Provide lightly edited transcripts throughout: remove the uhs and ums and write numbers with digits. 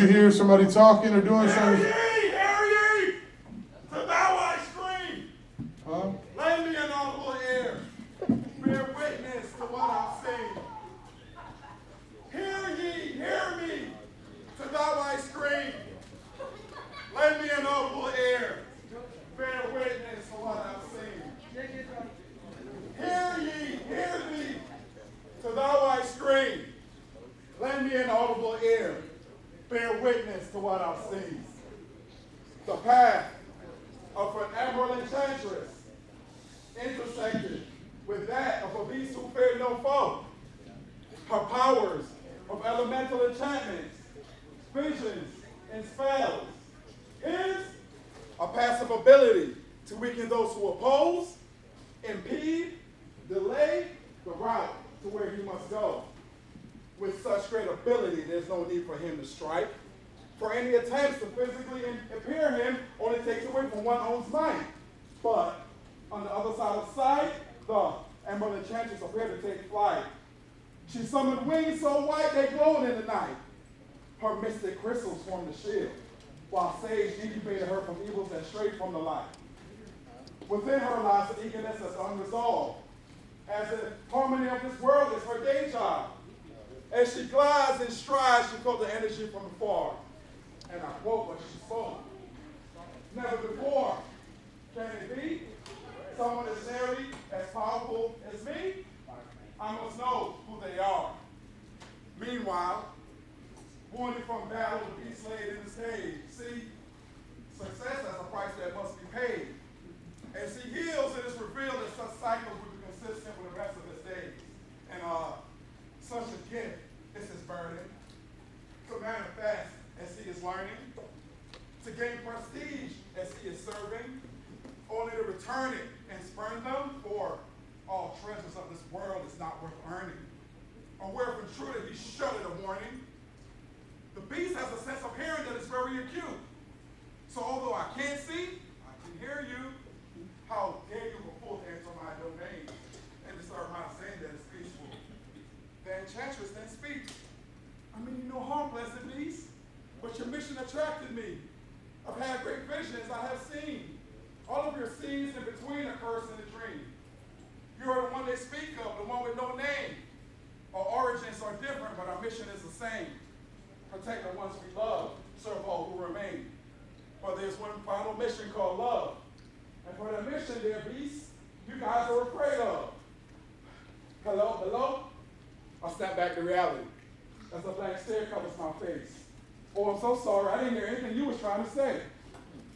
you hear somebody talking or doing something? Hear ye! To thou I scream! Huh? Lend me an audible ear. Bear witness to what I've seen. Hear ye, hear me! To thou I scream! Lend me an audible ear. Bear witness to what I've seen. Hear ye, hear me! To thou I scream! Lend me an audible ear. Bear witness to what I've seen. The path of an emerald enchantress intersected with that of a beast who feared no foe. Her powers of elemental enchantments, visions, and spells. His a passive ability to weaken those who oppose, impede, delay the route to where he must go. With such great ability, there's no need for him to strike. For any attempts to physically impair him only takes away from one's own might. But on the other side of sight, the emerald enchantress appeared to take flight. She summoned wings so white they glowed in the night. Her mystic crystals formed a shield, while sage incubated her from evils that strayed from the light. Within her lies an eagerness that's unresolved, as if harmony of this world is her day job. As she glides and strides, she felt the energy from afar. And I quote what she spoke. Never before can it be someone as nearly as powerful as me? I must know who they are. Meanwhile, warning from battle, the beast laid in his cage. See, success has a price that must be paid. As he heals, it is revealed that such cycles will be consistent with the rest of his days. And such a gift is his burden to manifest as he is learning, to gain prestige as he is serving, only to return it and spurn them, for all treasures of this world is not worth earning. Or where from truly he shuddered a warning. The beast has a sense of hearing that is very acute. So although I can't see, I can hear you. How dare you report to enter my domain and disturb my saying that is peaceful? The enchantress then speaks. I mean, you know harm, blessed beast, but your mission attracted me. I've had great visions I have seen. All of your scenes in between a curse and a dream. You are the one they speak of, the one with no name. Our origins are different, but our mission is the same. Protect the ones we love, serve all who remain. But there's one final mission called love. And for that mission, dear beast, you guys are afraid of. Hello? I'll snap back to reality as a blank stare covers my face. Oh, I'm so sorry, I didn't hear anything you was trying to say.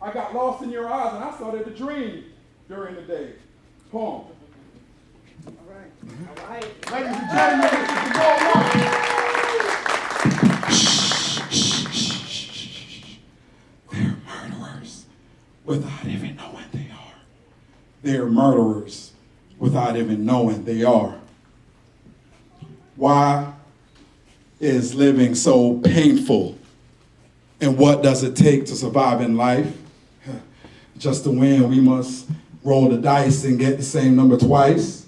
I got lost in your eyes and I started to dream during the day. Poem. All right. Ladies and gentlemen, this is the They're murderers without even knowing they are. They're murderers without even knowing they are. Why is living so painful? And what does it take to survive in life? Just to win, we must roll the dice and get the same number twice.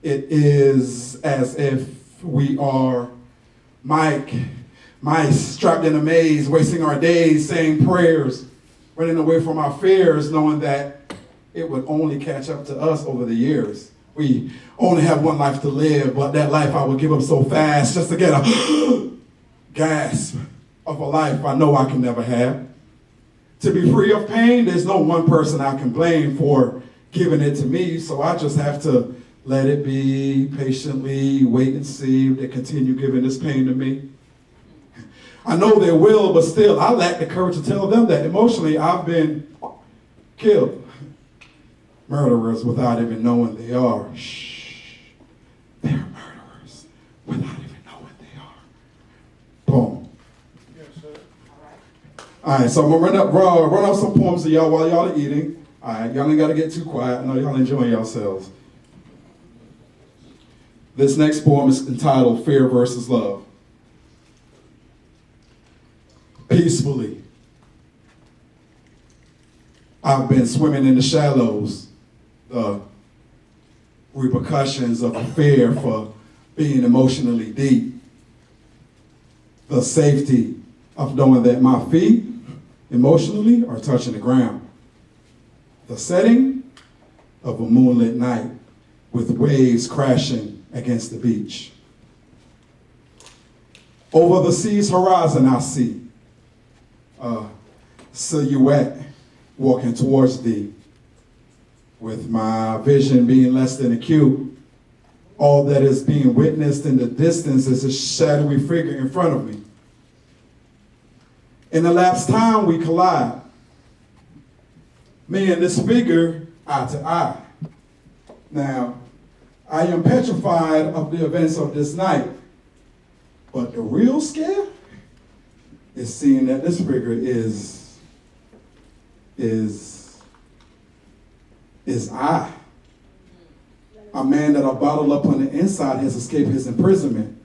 It is as if we are mice strapped in a maze, wasting our days saying prayers, running away from our fears, knowing that it would only catch up to us over the years. We only have one life to live, but that life I would give up so fast just to get a gasp of a life I know I can never have. To be free of pain, there's no one person I can blame for giving it to me, so I just have to let it be, patiently wait and see if they continue giving this pain to me. I know they will, but still, I lack the courage to tell them that emotionally I've been killed. Murderers without even knowing they are. Shh. They're murderers without even knowing they are. Boom. Yes, sir. All right, so I'm going to run up some poems to y'all while y'all are eating. All right, y'all ain't got to get too quiet. I know y'all enjoying yourselves. This next poem is entitled Fear versus Love. Peacefully, I've been swimming in the shallows, the repercussions of a fear for being emotionally deep, the safety of knowing that my feet emotionally are touching the ground. The setting of a moonlit night with waves crashing against the beach. Over the sea's horizon, I see a silhouette walking towards thee, with my vision being less than acute. All that is being witnessed in the distance is a shadowy figure in front of me. In elapsed time, we collide. Me and this figure, eye to eye. Now, I am petrified of the events of this night, but the real scare is seeing that this figure is I. A man that I bottled up on the inside has escaped his imprisonment.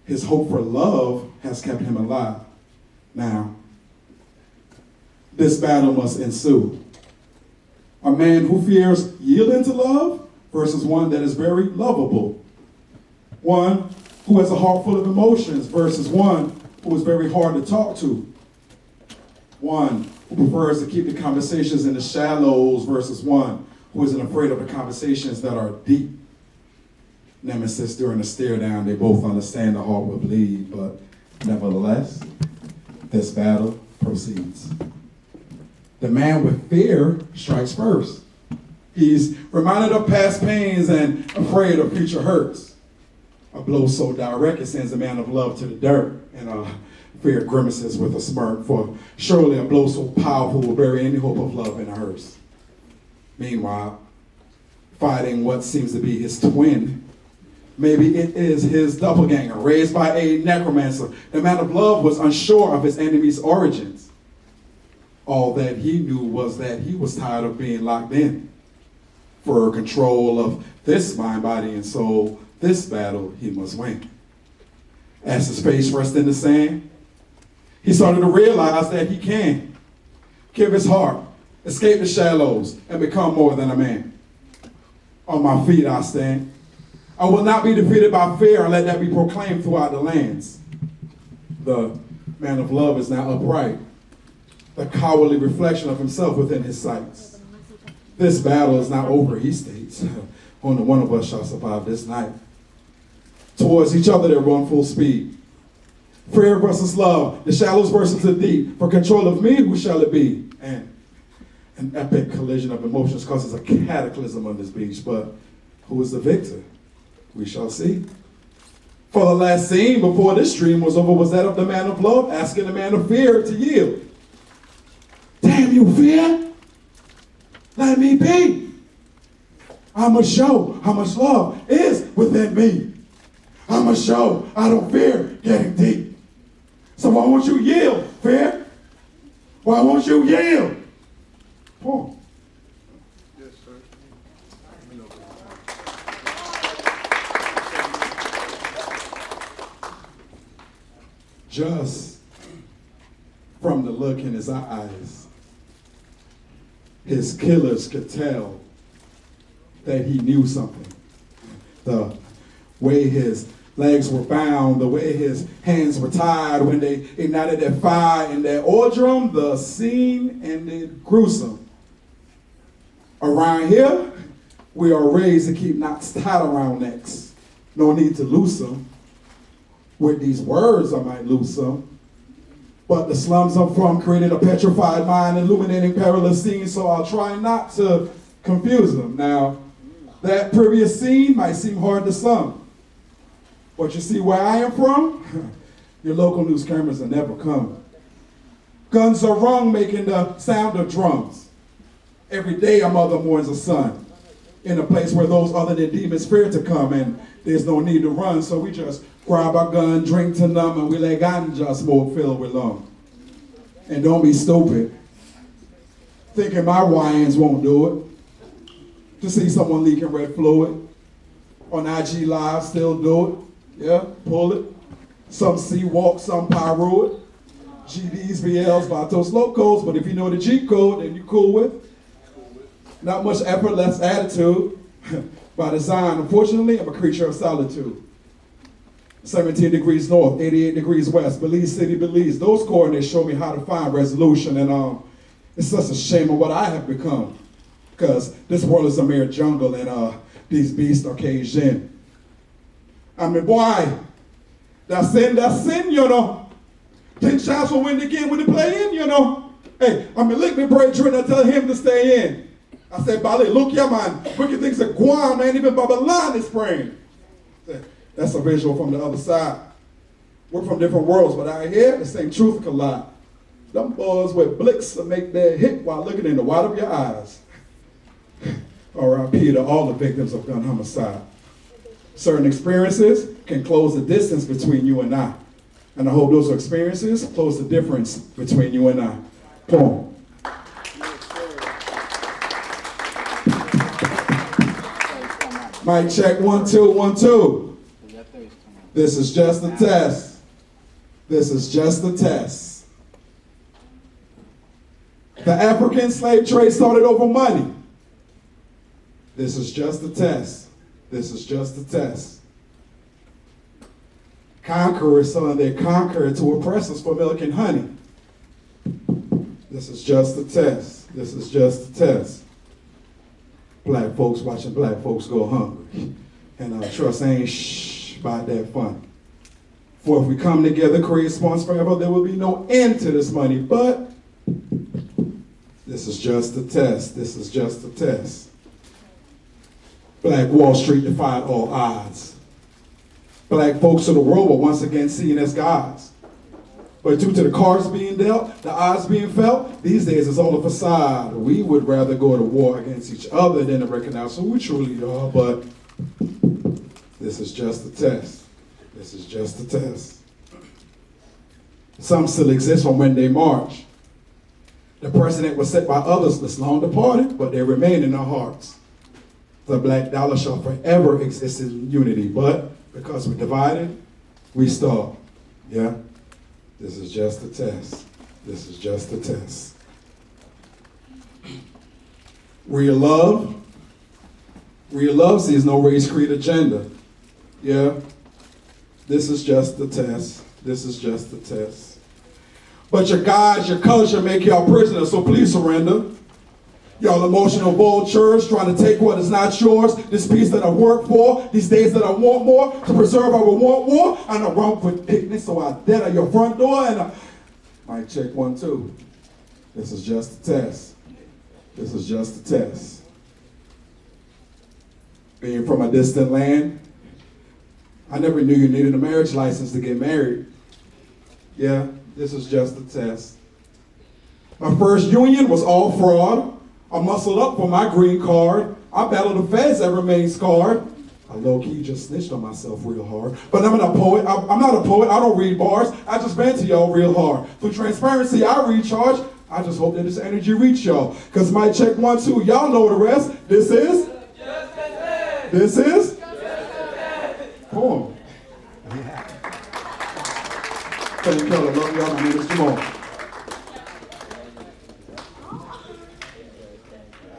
His hope for love has kept him alive. Now, this battle must ensue. A man who fears yielding to love versus one that is very lovable. One who has a heart full of emotions versus one who is very hard to talk to. One who prefers to keep the conversations in the shallows versus one who isn't afraid of the conversations that are deep. Nemesis during the stare down, they both understand the heart will bleed, but nevertheless, this battle proceeds. The man with fear strikes first. He's reminded of past pains and afraid of future hurts. A blow so direct it sends a man of love to the dirt, and fear grimaces with a smirk, for surely a blow so powerful will bury any hope of love in a hearse. Meanwhile, fighting what seems to be his twin, maybe it is his doppelganger, raised by a necromancer. The man of love was unsure of his enemy's origins. All that he knew was that he was tired of being locked in. For control of this mind, body, and soul, this battle he must win. As his face rested in the sand, he started to realize that he can give his heart, escape the shallows, and become more than a man. On my feet I stand. I will not be defeated by fear, and let that be proclaimed throughout the lands. The man of love is now upright, the cowardly reflection of himself within his sights. This battle is not over, he states. Only one of us shall survive this night. Towards each other they run full speed. Fear versus love, the shallows versus the deep. For control of me, who shall it be? And an epic collision of emotions causes a cataclysm on this beach. But who is the victor? We shall see. For the last scene before this stream was over was that of the man of love asking the man of fear to yield. Damn you, fear! Let me be. I must show how much love is within me. I must show I don't fear getting deep. So why won't you yield, fear? Why won't you yield? Paul. Yes, sir. Just from the look in his eyes, his killers could tell that he knew something. The way his legs were bound, the way his hands were tied when they ignited that fire in that oil drum, the scene ended gruesome. Around here, we are raised to keep knots tied around necks. No need to loose them. With these words, I might lose some. But the slums I'm from created a petrified mind, illuminating perilous scenes, so I'll try not to confuse them. Now, that previous scene might seem hard to some. But you see where I am from? Your local news cameras will never come. Guns are rung, making the sound of drums. Every day a mother mourns a son in a place where those other than demons fear to come, and there's no need to run, so we just grab our gun, drink to numb, and we let ganja smoke fill with lung. And don't be stupid, thinking my YNs won't do it. To see someone leaking red fluid on IG Live, still do it. Yeah, pull it. Some see walk, some pyro it. GDs, VLs, Vatos, Locos, but if you know the G code, then you cool with. Not much effort, less attitude. By design, unfortunately, I'm a creature of solitude. 17 degrees north, 88 degrees west, Belize City, Belize. Those coordinates show me how to find resolution, and it's such a shame of what I have become, because this world is a mere jungle, and these beasts are caged in. I mean, boy, that's sin, you know. 10 shots will win the game when they play in, you know. Hey, I mean, lick me brethren, I tell him to stay in. I said, Bali, look here, man. Wicked things are Guam, man. Even Babylon is praying. That's a visual from the other side. We're from different worlds, but out here, the same truth collide. Them boys with blicks will make their hit while looking in the white of your eyes. R.I.P. to all the victims of gun homicide. Certain experiences can close the distance between you and I. And I hope those experiences close the difference between you and I. Boom. Mic check, 1, 2, 1, 2. This is just a test. This is just a test. The African slave trade started over money. This is just a test. This is just a test. Conquerors selling their conqueror to oppressors for milk and honey. This is just a test. This is just a test. Black folks watching black folks go hungry. And trust ain't shh about that fun. For if we come together, create spawns forever, there will be no end to this money. But this is just a test. This is just a test. Black Wall Street defied all odds. Black folks of the world were once again seen as gods. But due to the cards being dealt, the odds being felt, these days it's all a facade. We would rather go to war against each other than to recognize who we truly are, but this is just a test. This is just a test. Some still exist from when they march. The precedent was set by others that's long departed, but they remain in our hearts. The black dollar shall forever exist in unity, but because we're divided, we starve. Yeah? This is just a test. This is just a test. Real love sees no race, creed, or gender. Yeah? This is just a test. This is just a test. But your guys, your culture make y'all prisoners, so please surrender. Y'all emotional vultures trying to take what is not yours. This piece that I work for, these days that I want more, to preserve I will want more. I know wrong with picnic, so I dead at your front door and mic check 1, 2. This is just a test. This is just a test. Being from a distant land, I never knew you needed a marriage license to get married. Yeah, this is just a test. My first union was all fraud. I muscled up for my green card. I battled the feds that remain scarred. I low-key just snitched on myself real hard. But I'm not a poet. I'm not a poet. I don't read bars. I just vent to y'all real hard. Through transparency, I recharge. I just hope that this energy reach y'all. Because my check 1, 2, y'all know the rest. This is? Just a test. This is? Just a test. Poem. Thank you, I love y'all. My name is Jamal.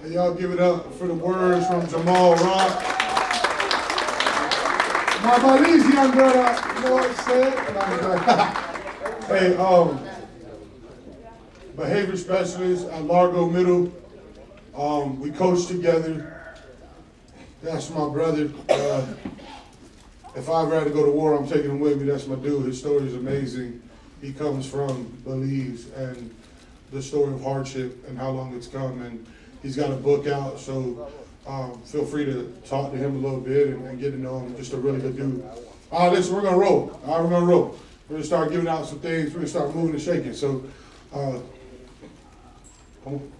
Y'all give it up for the words from Jamaal Rock. My Belize young brother, you know what he said? Hey, behavior specialist at Largo Middle. We coach together. That's my brother. If I ever had to go to war, I'm taking him with me. That's my dude. His story is amazing. He comes from Belize and the story of hardship and how long it's come. And he's got a book out, so feel free to talk to him a little bit and get to know him. Just a really good dude. All right, listen, we're gonna roll. All right, we're gonna roll. We're gonna start giving out some things. We're gonna start moving and shaking. So, come on.